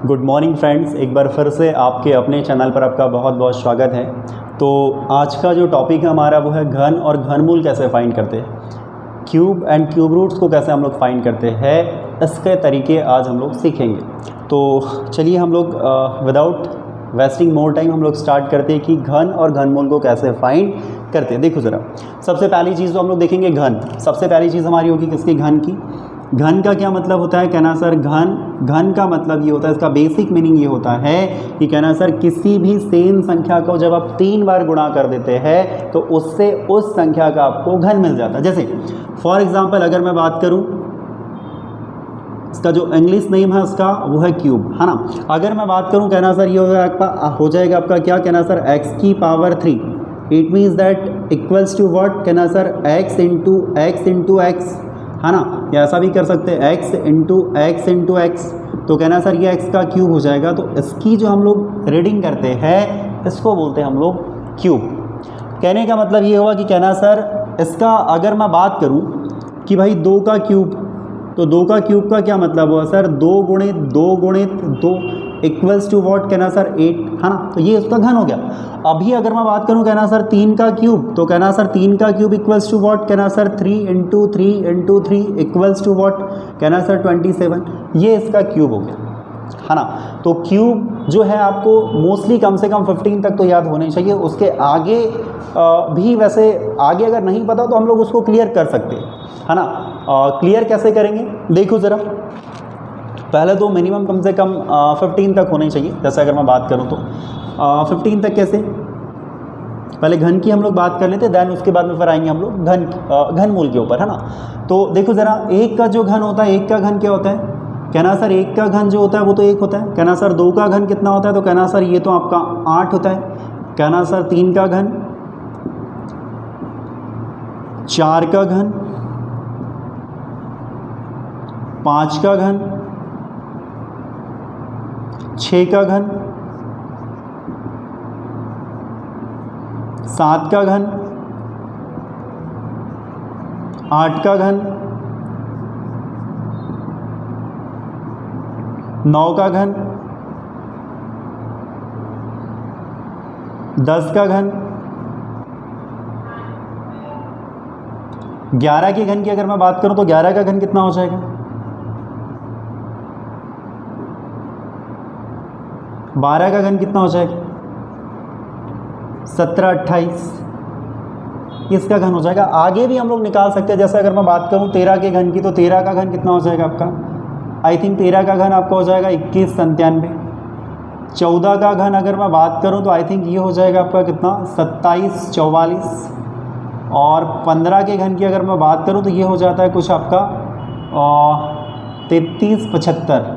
Good morning friends, एक बार फिर से आपके अपने चैनल पर आपका बहुत बहुत स्वागत है। तो आज का जो टॉपिक है हमारा वो है घन और घनमूल कैसे फाइंड करते हैं, क्यूब एंड क्यूब रूट्स को कैसे हम लोग फाइंड करते हैं, इसके तरीके आज हम लोग सीखेंगे। तो चलिए हम लोग विदाउट वेस्टिंग मोर टाइम हम लोग स्टार्ट करते हैं कि घन और घनमूल को कैसे फाइंड करते हैं। देखो ज़रा, सबसे पहली चीज़ तो हम लोग देखेंगे घन। सबसे पहली चीज़ हमारी होगी किसकी, घन की। घन का क्या मतलब होता है, कहना सर घन का मतलब ये होता है, इसका बेसिक मीनिंग ये होता है कि कहना सर किसी भी सेम संख्या को जब आप 3 बार गुणा कर देते हैं तो उससे उस संख्या का आपको घन मिल जाता है। जैसे फॉर एग्जांपल अगर मैं बात करूं, इसका जो इंग्लिश नेम है उसका वो है क्यूब, है ना। अगर मैं बात करूं, कहना सर ये हो जाएगा आपका क्या, कहना सर x की power 3। It means that equals to what, कहना सर x इंटू x, है ना। या ऐसा भी कर सकते हैं x इंटू x। तो कहना सर ये x का क्यूब हो जाएगा। तो इसकी जो हम लोग रीडिंग करते हैं इसको बोलते हैं हम लोग क्यूब। कहने का मतलब ये हुआ कि कहना सर इसका अगर मैं बात करूं कि भाई 2 का क्यूब, तो 2 का क्यूब का क्या मतलब हुआ सर, 2 गुणित 2 इक्वल्स टू व्हाट, कहना सर 8, है ना। तो ये उसका घन हो गया। अभी अगर मैं बात करूं कहना सर 3 का क्यूब, तो कहना सर 3 का क्यूब इक्वल्स टू व्हाट, कहना sir 3 into 3 equals to what, कहना सर 27। ये इसका क्यूब हो गया, है ना। तो क्यूब जो है आपको मोस्टली कम से कम 15 तक तो याद होने चाहिए। उसके आगे भी वैसे आगे अगर नहीं पता तो हम लोग उसको क्लियर कर सकते हैं, है ना। क्लियर कैसे करेंगे, देखो ज़रा। पहले तो मिनिमम कम से कम 15 तक होने चाहिए। जैसे अगर मैं बात करूं तो 15 तक कैसे, पहले घन की हम लोग बात कर लेते हैं, देन उसके बाद में फिर आएंगे हम लोग घनमूल के ऊपर, है ना। तो देखो ज़रा, 1 का जो घन होता है, 1 का घन क्या होता है, कहना सर 1 का घन जो होता है वो तो 1 होता है। कहना सर 2 का घन कितना होता है, तो कहना सर ये तो आपका 8 होता है। कहना सर 3 का घन, 4 का घन, 5 का घन, 6 का घन, 7 का घन, 8 का घन, 9 का घन, 10 का घन, 11 के घन की अगर मैं बात करूं तो 11 का घन कितना हो जाएगा, 12 का घन कितना हो जाएगा, 17, 28, इसका घन हो जाएगा। आगे भी हम लोग निकाल सकते हैं। जैसे अगर मैं बात करूं 13 के घन की, तो 13 का घन कितना हो जाएगा आपका, आई थिंक 13 का घन आपका हो जाएगा 21, 97। 14 का घन अगर मैं बात करूं तो आई थिंक ये हो जाएगा आपका कितना, 27, 44। और 15 के घन की अगर मैं बात करूं तो ये हो जाता है कुछ आपका 33, 75।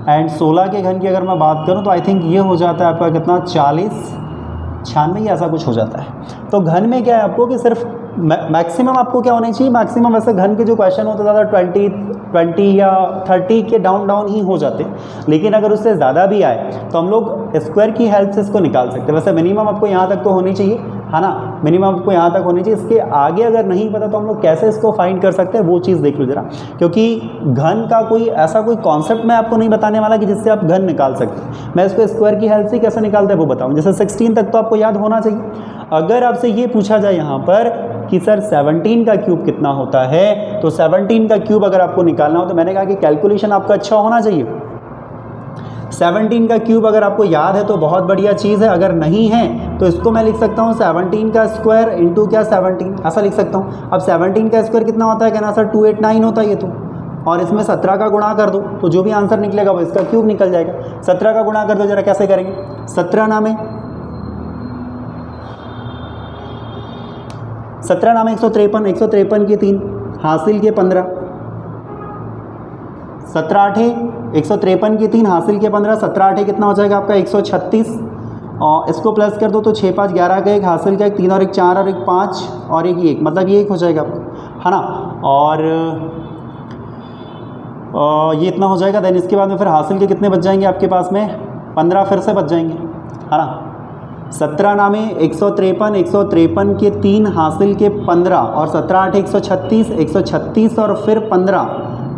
एंड 16 के घन की अगर मैं बात करूं तो आई थिंक ये हो जाता है आपका कितना, 40, 96, ऐसा कुछ हो जाता है। तो घन में क्या है आपको कि सिर्फ मैक्सिमम आपको क्या होना चाहिए, मैक्सिमम वैसे घन के जो क्वेश्चन होते ज़्यादा 20 या 30 के डाउन ही हो जाते हैं। लेकिन अगर उससे ज़्यादा भी आए तो हम लोग स्क्वायर की हेल्प से इसको निकाल सकते हैं। वैसे मिनिमम आपको यहाँ तक तो होनी चाहिए, है ना, मिनिमम आपको यहाँ तक होनी चाहिए। इसके आगे अगर नहीं पता तो हम लोग कैसे इसको फाइंड कर सकते हैं वो चीज़ देख लो जरा। क्योंकि घन का कोई ऐसा कोई कॉन्सेप्ट मैं आपको नहीं बताने वाला कि जिससे आप घन निकाल सकते हैं। मैं इसको स्क्वायर की हेल्प से कैसे निकालते हैं वो बताऊँ। जैसे 16 तक तो आपको याद होना चाहिए। अगर आपसे ये पूछा जाए यहाँ पर कि सर 17 का क्यूब कितना होता है, तो 17 का क्यूब अगर आपको निकालना हो तो मैंने कहा कि कैलकुलेशन आपका अच्छा होना चाहिए। 17 का क्यूब अगर आपको याद है तो बहुत बढ़िया चीज़ है, अगर नहीं है तो इसको मैं लिख सकता हूँ 17 का स्क्वायर इंटू क्या 17, ऐसा लिख सकता हूँ। अब 17 का स्क्वायर कितना होता है, कहना सर 289 होता है ये तो, और इसमें 17 का गुणा कर दो तो जो भी आंसर निकलेगा वो इसका क्यूब निकल जाएगा। 17 का गुणा कर दो जरा, कैसे करेंगे, 17 नामे 153 के 3 हासिल के 15, 17 8 153 के 3 हासिल के 15, 17 8 कितना हो जाएगा आपका 136। और इसको प्लस कर दो तो 6 5 11 का 1 हासिल का 1, 3 और 1 4 और 1 5 और 1 1, मतलब ये 1 हो जाएगा आपका, है ना। और ये इतना हो जाएगा। देन इसके बाद में फिर हासिल के कितने बच जाएंगे आपके पास में, 15 फिर से बच जाएंगे, है ना। 17 नामे 153 के 3 हासिल के 15 और 17 8 136 और फिर 15,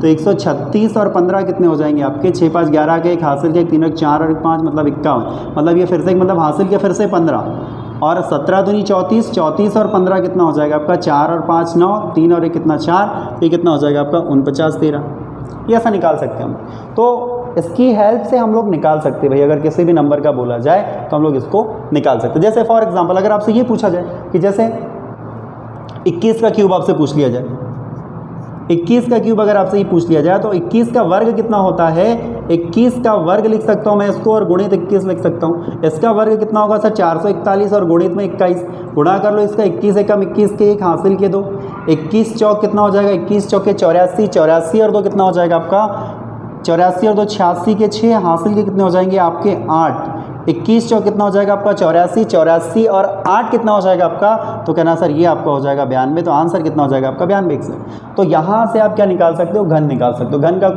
तो 136 और 15 कितने हो जाएंगे आपके, 6 5 11 के, एक हासिल के, एक 3 एक 4 और एक 5 मतलब 51, मतलब ये फिर से मतलब हासिल के फिर से 15 और 17 दूनी 34, 34 और 15 कितना हो जाएगा आपका, 4 और 5 9, 3 और 1 कितना 4, ये कितना हो जाएगा आपका 49 13। ये ऐसा निकाल सकते हैं हम। तो इसकी हेल्प से हम लोग निकाल सकते हैं भाई, अगर किसी भी नंबर का बोला जाए तो हम लोग इसको निकाल सकते हैं। जैसे फॉर एग्जांपल अगर आपसे ये पूछा जाए कि जैसे 21 का क्यूब आपसे पूछ लिया जाए, 21 का क्यूब अगर आपसे ये पूछ लिया जाए तो 21 का वर्ग कितना होता है, 21 का वर्ग लिख सकता हूँ मैं इसको और गुणित 21 लिख सकता हूँ। इसका वर्ग कितना होगा सर 441 और गुणित में 21, गुणा कर लो इसका 21 एकम 21 के, एक हासिल के 2, 21 चौक कितना हो जाएगा, 21 चौक के 84, 84 और 2 कितना हो जाएगा आपका 84 और 2 86 के 6, हासिल के कितने हो जाएंगे आपके 8, 21 चौक कितना हो जाएगा आपका 84, 84 और 8 कितना हो जाएगा आपका, तो कहना सर ये आपका हो जाएगा 92, तो आंसर कितना हो जाएगा आपका 92 से। तो यहाँ से आप क्या निकाल सकते हो, घन निकाल सकते हो। घन का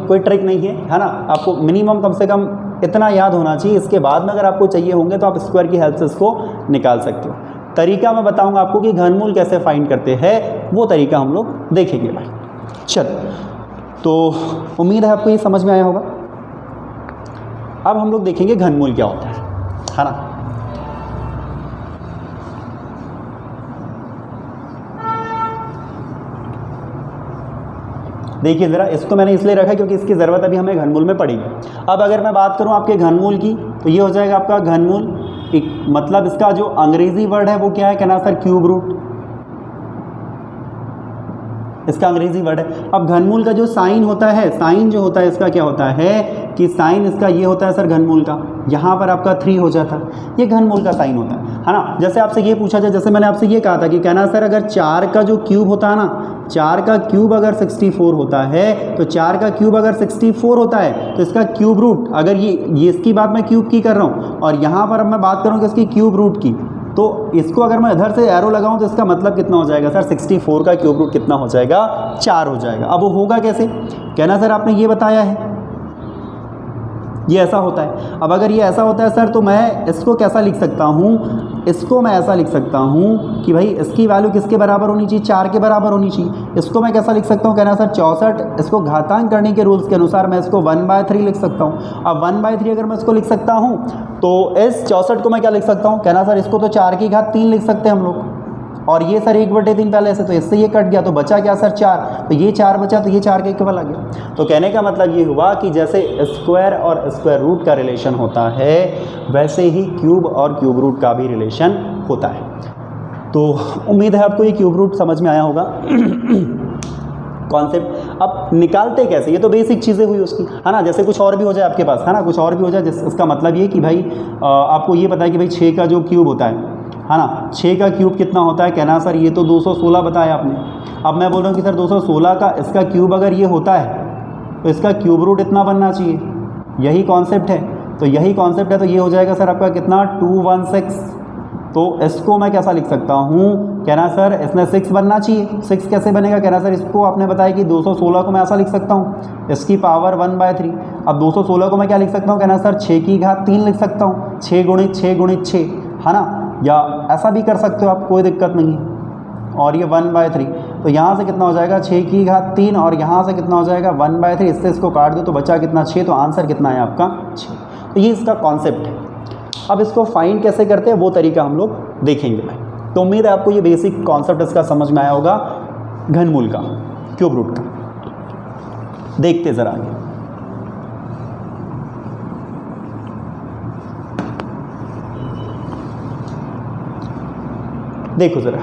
कोई ट्रिक नहीं है ना, आपको मिनिमम कम से कम इतना याद होना चाहिए। इसके बाद में अगर आपको चाहिए होंगे तो आप स्क्वायर की हेल्प से इसको निकाल सकते हो। तरीका मैं बताऊँगा आपको कि घनमूल कैसे फाइंड करते हैं, वो तरीका हम लोग देखेंगे भाई। चलो, तो उम्मीद है आपको ये समझ में आया होगा। अब हम लोग देखेंगे घनमूल क्या होता है ना। देखिए ज़रा, इसको मैंने इसलिए रखा क्योंकि इसकी ज़रूरत अभी हमें घनमूल में पड़ेगी। अब अगर मैं बात करूं आपके घनमूल की तो ये हो जाएगा आपका घनमूल, एक मतलब इसका जो अंग्रेजी वर्ड है वो क्या है, कहना सर क्यूब रूट, इसका अंग्रेजी वर्ड है। अब घनमूल का जो साइन होता है, साइन जो होता है इसका क्या होता है कि साइन इसका ये होता है सर घनमूल का, यहाँ पर आपका 3 हो जाता है, ये घनमूल का साइन होता है ना। जैसे आपसे ये पूछा जाए, जैसे मैंने आपसे ये कहा था कि कहना सर अगर 4 का जो क्यूब होता है ना, 4 का क्यूब अगर 64 होता है, तो 4 का क्यूब अगर 64 होता है तो इसका क्यूब रूट, अगर ये इसकी बात मैं क्यूब की कर रहा हूँ और यहाँ पर अब मैं बात करूँ कि इसकी क्यूब रूट की, तो इसको अगर मैं इधर से एरो लगाऊं तो इसका मतलब कितना हो जाएगा सर, 64 का क्यूब रूट कितना हो जाएगा, 4 हो जाएगा। अब वो होगा कैसे, कहना सर आपने ये बताया है ये ऐसा होता है। अब अगर ये ऐसा होता है सर तो मैं इसको कैसा लिख सकता हूँ, इसको मैं ऐसा लिख सकता हूँ कि भाई इसकी वैल्यू किसके बराबर होनी चाहिए, 4 के बराबर होनी चाहिए। इसको मैं कैसा लिख सकता हूँ, कहना सर 64, इसको घातांक करने के रूल्स के अनुसार मैं इसको 1/3 लिख सकता हूँ। अब 1/3 अगर मैं इसको लिख सकता हूँ तो इस 64 को मैं क्या लिख सकता हूँ, कहना सर इसको तो 4 की घात 3 लिख सकते हैं हम लोग, और ये सर 1/3 पहले से, तो इससे ये कट गया तो बचा क्या सर 4, तो ये 4 बचा, तो ये 4 के इक्वल आ गया। तो कहने का मतलब ये हुआ कि जैसे स्क्वायर और स्क्वायर रूट का रिलेशन होता है वैसे ही क्यूब और क्यूब रूट का भी रिलेशन होता है। तो उम्मीद है आपको ये क्यूब रूट समझ में आया होगा कॉन्सेप्ट। अब निकालते कैसे, ये तो बेसिक चीज़ें हुई उसकी, है ना। जैसे कुछ और भी हो जाए आपके पास, है ना, कुछ और भी हो जाए, इसका मतलब ये कि भाई आपको ये पता है कि भाई 6 का जो क्यूब होता है ना, 6 का क्यूब कितना होता है, कहना सर ये तो 216 बताया आपने। अब मैं बोल रहा हूँ कि सर 216 का इसका क्यूब अगर ये होता है तो इसका क्यूब रूट इतना बनना चाहिए, यही कॉन्सेप्ट है। तो यही कॉन्सेप्ट है, तो ये हो जाएगा सर आपका कितना 216। तो इसको मैं कैसा लिख सकता हूँ, कहना सर इसमें 6 बनना चाहिए। 6 कैसे बनेगा, कहना सर इसको आपने बताया कि 216 को मैं ऐसा लिख सकता हूँ, इसकी पावर 1/3। अब 216 को मैं क्या लिख सकता हूँ, कहना सर 6 की घात 3 लिख सकता हूँ, 6 गुणित 6 गुणित 6, है ना, या ऐसा भी कर सकते हो आप, कोई दिक्कत नहीं है। और ये 1/3, तो यहाँ से कितना हो जाएगा 6 की घात 3 और यहाँ से कितना हो जाएगा 1/3, इससे इसको काट दो तो बचा कितना 6, तो आंसर कितना है आपका 6। तो ये इसका कॉन्सेप्ट है। अब इसको फाइंड कैसे करते हैं वो तरीका हम लोग देखेंगे भाई। तो उम्मीद है आपको ये बेसिक कॉन्सेप्ट इसका समझ में आया होगा, घनमूल का, क्यूब रूट का। देखते ज़रा आगे। देखो ज़रा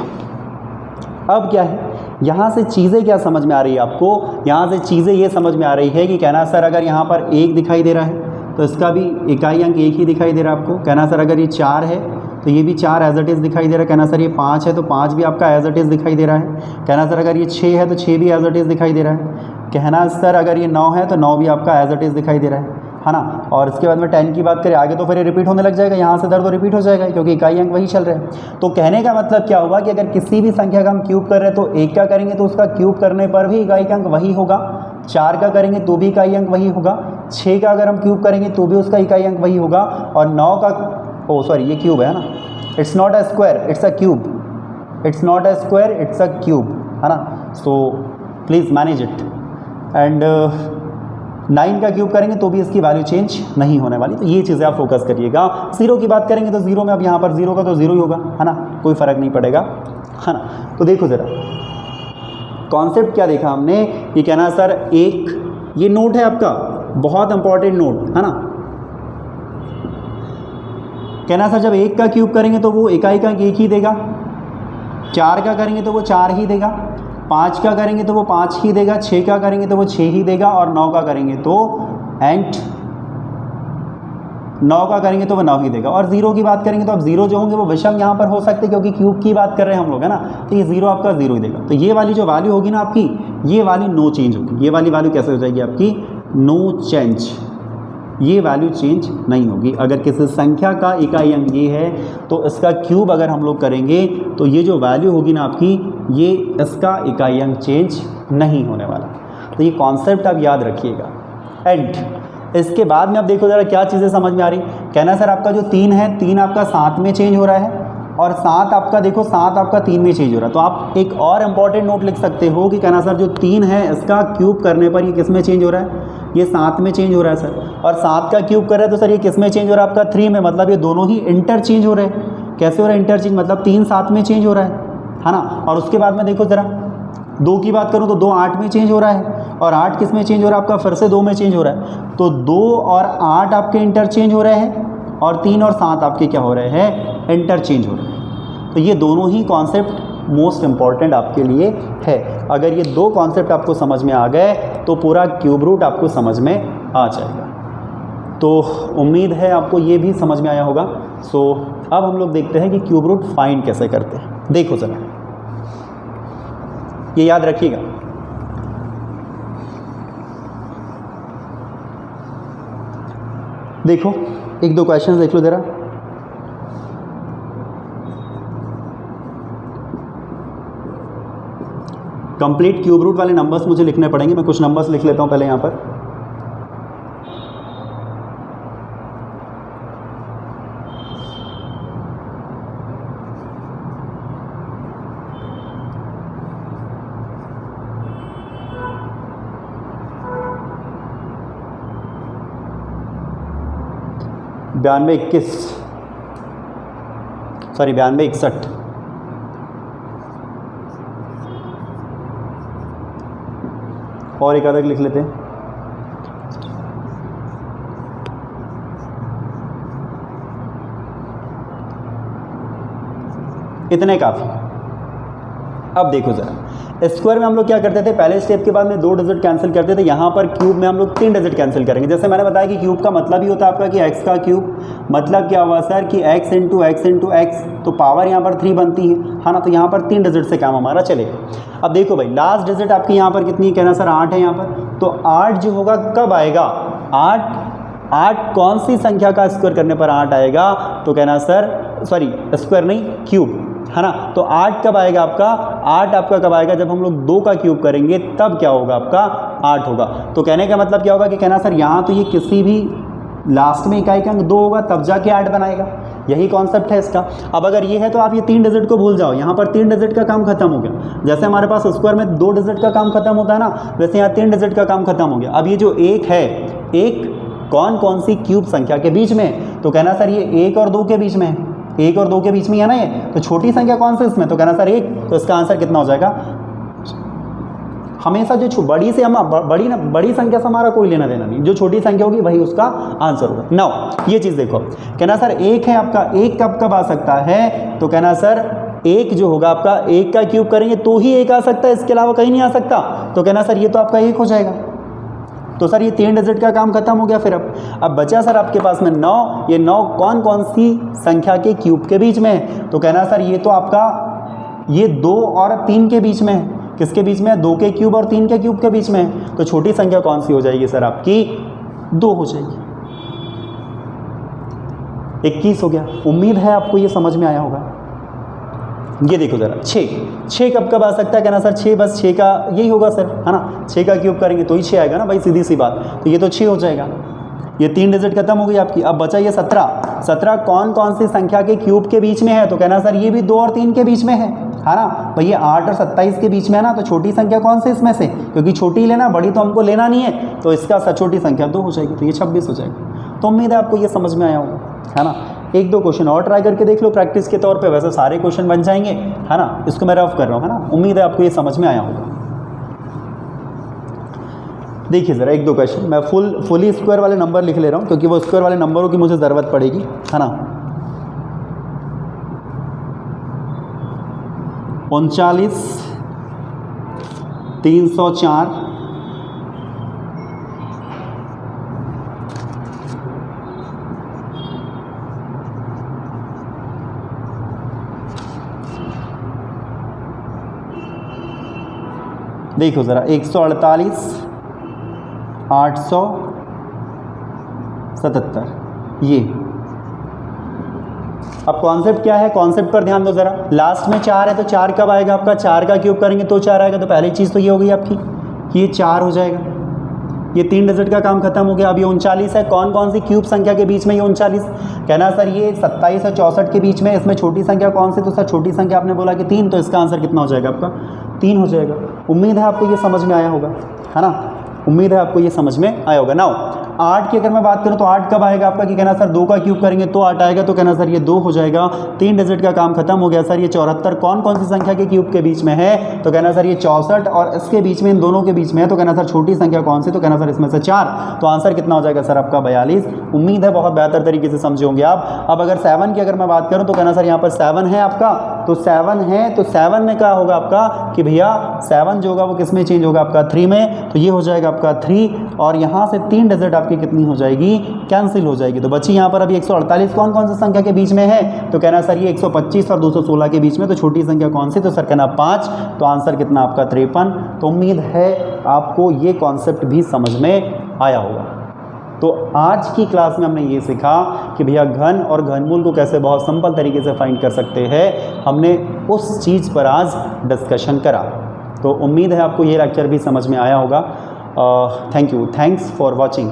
अब क्या है, यहाँ से चीज़ें क्या समझ में आ रही है आपको, यहाँ से चीज़ें ये समझ में आ रही है कि कहना सर अगर यहाँ पर 1 दिखाई दे रहा है तो इसका भी इकाई अंक 1 ही दिखाई दे रहा है आपको। कहना सर अगर ये 4 है तो ये भी 4 एज इट इज़ दिखाई दे रहा है। कहना सर ये 5 है तो 5 भी आपका एज इट इज़ दिखाई दे रहा है। कहना सर अगर ये 6 है तो 6 भी एज इट इज़ दिखाई दे रहा है। कहना सर अगर ये 9 है तो 9 भी आपका एज इट इज़ दिखाई दे रहा है ना। और इसके बाद में 10 की बात करें आगे तो फिर ये रिपीट होने लग जाएगा, यहाँ से दर तो रिपीट हो जाएगा क्योंकि इकाई अंक वही चल रहे हैं। तो कहने का मतलब क्या हुआ कि अगर किसी भी संख्या का हम क्यूब कर रहे हैं तो 1 का करेंगे तो उसका क्यूब करने पर भी इकाई अंक वही होगा, 4 का करेंगे तो भी इकाई अंक वही होगा, 6 का अगर हम क्यूब करेंगे तो भी उसका इकाई अंक वही होगा, और 9 का सॉरी ये क्यूब है ना, it's not a square it's a cube, it's not a square it's a cube, है ना। So please manage it. And 9 का क्यूब करेंगे तो भी इसकी वैल्यू चेंज नहीं होने वाली, तो ये चीज़ें आप फोकस करिएगा। 0 की बात करेंगे तो 0 में अब यहाँ पर 0 का तो 0 ही होगा, है ना, कोई फ़र्क नहीं पड़ेगा, है ना। तो देखो ज़रा कॉन्सेप्ट क्या देखा हमने, ये कहना सर एक, ये नोट है आपका बहुत इंपॉर्टेंट नोट, है ना। कहना सर जब 1 का क्यूब करेंगे तो वो इकाई का 1 ही देगा, 4 का करेंगे तो वो 4 ही देगा, 5 का करेंगे तो वो 5 ही देगा, 6 का करेंगे तो वो 6 ही देगा, और 9 का करेंगे तो 9 का करेंगे तो वो 9 ही देगा। और 0 की बात करेंगे तो अब 0 जो होंगे वो विषम यहाँ पर हो सकते क्योंकि क्यूब की बात कर रहे हैं हम लोग, है ना, तो ये 0 आपका 0 ही देगा। तो ये वाली जो वैल्यू होगी ना आपकी, ये वाली नो चेंज होगी, ये वाली वैल्यू कैसे हो जाएगी आपकी, नो चेंज, ये वैल्यू चेंज नहीं होगी। अगर किसी संख्या का इकाई अंक ये है तो इसका क्यूब अगर हम लोग करेंगे तो ये जो वैल्यू होगी ना आपकी, ये इसका इकाई अंक चेंज नहीं होने वाला। तो ये कॉन्सेप्ट आप याद रखिएगा। एंड इसके बाद में आप देखो ज़रा क्या चीज़ें समझ में आ रही। कहना सर आपका जो 3 है, 3 आपका 7 में चेंज हो रहा है, और 7 आपका देखो 7 आपका 3 में चेंज हो रहा है। तो आप एक और इम्पॉर्टेंट नोट लिख सकते हो कि कहना सर जो 3 है इसका क्यूब करने पर ये किस में चेंज हो रहा है, ये 7 में चेंज हो रहा है सर। और 7 का क्यूब कर रहा है तो सर ये किस में चेंज हो रहा है आपका 3 में, मतलब ये दोनों ही इंटरचेंज हो रहे हैं। कैसे हो रहा है इंटरचेंज, मतलब 3 7 में चेंज हो रहा है ना। और उसके बाद में देखो ज़रा 2 की बात करूँ तो 2 8 में चेंज हो रहा है, और 8 किस में चेंज हो रहा है आपका, फिर से 2 में चेंज हो रहा है। तो 2 और 8 आपके इंटरचेंज हो रहे हैं, और 3 और 7 आपके क्या हो रहे हैं, इंटरचेंज हो रहे हैं। तो ये दोनों ही कॉन्सेप्ट मोस्ट इम्पॉर्टेंट आपके लिए है। अगर ये 2 कॉन्सेप्ट आपको समझ में आ गए तो पूरा क्यूब रूट आपको समझ में आ जाएगा। तो उम्मीद है आपको ये भी समझ में आया होगा। सो अब हम लोग देखते हैं कि क्यूब रूट फाइंड कैसे करते हैं। देखो ज़रा, ये याद रखिएगा। देखो 1-2 क्वेश्चन देख लो ज़रा। कंप्लीट क्यूब रूट वाले नंबर्स मुझे लिखने पड़ेंगे। मैं कुछ नंबर्स लिख लेता हूं पहले यहां पर। बानवे 61 और एक अलग लिख लेते हैं। इतने काफ़ी। अब देखो ज़रा, स्क्वायर में हम लोग क्या करते थे, पहले स्टेप के बाद में 2 डिजिट कैंसिल करते थे। यहाँ पर क्यूब में हम लोग 3 डिजिट कैंसिल करेंगे। जैसे मैंने बताया कि क्यूब का मतलब ही होता है आपका कि x का क्यूब, मतलब क्या हुआ सर कि x इंटू एक्स, तो पावर यहाँ पर 3 बनती है ना। तो यहाँ पर 3 डिजिट से काम हमारा चलेगा। अब देखो भाई, लास्ट डिजिट आपकी यहाँ पर कितनी है, कहना सर 8 है यहाँ पर। तो 8 जो होगा कब आएगा, 8 कौन सी संख्या का स्क्वायर करने पर 8 आएगा, तो कहना सर स्क्वायर नहीं, क्यूब, है ना। तो 8 कब आएगा आपका, 8 आपका कब आएगा, जब हम लोग 2 का क्यूब करेंगे तब क्या होगा आपका 8 होगा। तो कहने का मतलब क्या होगा कि कहना सर यहाँ तो ये किसी भी लास्ट में इकाई का अंक 2 होगा तब जाके 8 बनाएगा। यही कॉन्सेप्ट है इसका। अब अगर ये है तो आप ये 3 डिजिट को भूल जाओ, यहाँ पर 3 डिजिट का काम खत्म हो गया। जैसे हमारे पास स्क्वायर में 2 डिजिट का काम खत्म होता है ना, वैसे यहाँ 3 डिजिट का काम खत्म हो गया। अब ये जो 1 है, 1 कौन सी क्यूब संख्या के बीच में, तो कहना सर ये 1 और 2 के बीच में है, 1 और 2 के बीच में है ना ये। तो छोटी संख्या कौन सी इसमें, तो कहना सर 1। तो इसका आंसर कितना हो जाएगा, हमेशा जो बड़ी से हम बड़ी संख्या से हमारा कोई लेना देना नहीं, जो छोटी संख्या होगी वही उसका आंसर होगा। नाउ ये चीज़ देखो, कहना सर 1 है आपका, 1 कब आ सकता है, तो कहना सर 1 जो होगा आपका, 1 का क्यूब करेंगे तो ही 1 आ सकता है, इसके अलावा कहीं नहीं आ सकता। तो कहना सर ये तो आपका 1 हो जाएगा। तो सर ये 3 डिजिट का काम खत्म हो गया। फिर अब बचा सर आपके पास में 9। ये 9 कौन सी संख्या के क्यूब के बीच में है, तो कहना सर ये तो आपका ये 2 और 3 के बीच में है। किसके बीच में है, 2 के क्यूब और 3 के क्यूब के बीच में है। तो छोटी संख्या कौन सी हो जाएगी सर आपकी, 2 हो जाएगी। 21 हो गया। उम्मीद है आपको ये समझ में आया होगा। ये देखो जरा 6 कब आ सकता है, कहना सर 6 बस 6 का यही होगा सर, है ना। 6 का क्यूब करेंगे तो ही 6 आएगा ना भाई, सीधी सी बात। तो ये तो 6 हो जाएगा। ये 3 डिजिट खत्म हो गई आपकी। अब बचा ये 17 कौन सी संख्या के क्यूब के बीच में है, तो कहना सर ये भी 2 और 3 के बीच में है। है ना। भैया 8 और 27 के बीच में है ना, तो छोटी संख्या कौन सी इसमें से, क्योंकि छोटी लेना, बड़ी तो हमको लेना नहीं है, तो इसका छोटी संख्या 2 हो जाएगी, तो ये 26 हो जाएगा। तो उम्मीद है आपको ये समझ में आया होगा, है ना। एक दो क्वेश्चन और ट्राई करके देख लो प्रैक्टिस के तौर पे, वैसे सारे क्वेश्चन बन जाएंगे, है ना। इसको मैं रफ कर रहा हूँ, है ना। उम्मीद है आपको ये समझ में आया होगा। देखिए ज़रा एक दो क्वेश्चन, मैं फुली स्क्वायर वाले नंबर लिख ले रहा हूँ, क्योंकि वो स्क्वायर वाले नंबरों की मुझे ज़रूरत पड़ेगी, है ना। 39, 304, 148, 877, ये। अब कॉन्सेप्ट क्या है, कॉन्सेप्ट पर ध्यान दो ज़रा। लास्ट में 4 है, तो 4 कब आएगा आपका, 4 का क्यूब करेंगे तो 4 आएगा। तो पहली चीज़ तो ये हो गई आपकी कि ये 4 हो जाएगा, ये 3 डिजिट का काम खत्म हो गया। अब ये 39 है, कौन कौन सी क्यूब संख्या के बीच में ये 39, कहना सर ये 27 और 64 के बीच में, इसमें छोटी संख्या कौन सी, तो सर छोटी संख्या आपने बोला कि 3, तो इसका आंसर कितना हो जाएगा आपका, 3 हो जाएगा। उम्मीद है आपको ये समझ में आया होगा, है ना। उम्मीद है आपको ये समझ में आया होगा। नाउ 8 की अगर मैं बात करूं तो 8 कब आएगा आपका, कि कहना सर 2 का क्यूब करेंगे तो 8 आएगा, तो कहना सर ये 2 हो जाएगा। 3 डिजिट का काम खत्म हो गया सर। ये 74 कौन कौन सी संख्या के क्यूब के बीच में है, तो कहना सर ये 64 और इसके बीच में, इन दोनों के बीच में है, तो कहना सर छोटी संख्या कौन सी, तो कहना सर इसमें से 4, तो आंसर कितना हो जाएगा सर आपका 42। उम्मीद है बहुत बेहतर तरीके से समझे होंगे आप। अब अगर 7 की अगर मैं बात करूँ तो कहना सर यहाँ पर 7 है आपका, तो 7 है, तो 7 में क्या होगा आपका कि भैया 7 जो होगा वो किस में चेंज होगा आपका 3 में, तो ये हो जाएगा आपका 3, और यहाँ से 3 डिजिट आपकी कितनी हो जाएगी, कैंसिल हो जाएगी। तो बची यहाँ पर अभी 148 कौन कौन सी संख्या के बीच में है, तो कहना सर ये 125 और 216 के बीच में, तो छोटी संख्या कौन सी, तो सर कहना 5, तो आंसर कितना आपका 53। तो उम्मीद है आपको ये कॉन्सेप्ट भी समझ में आया होगा। तो आज की क्लास में हमने ये सीखा कि भैया घन और घनमूल को कैसे बहुत सिंपल तरीके से फाइंड कर सकते हैं। हमने उस चीज़ पर आज डिस्कशन करा। तो उम्मीद है आपको ये लेक्चर भी समझ में आया होगा। Thank you, thanks for watching.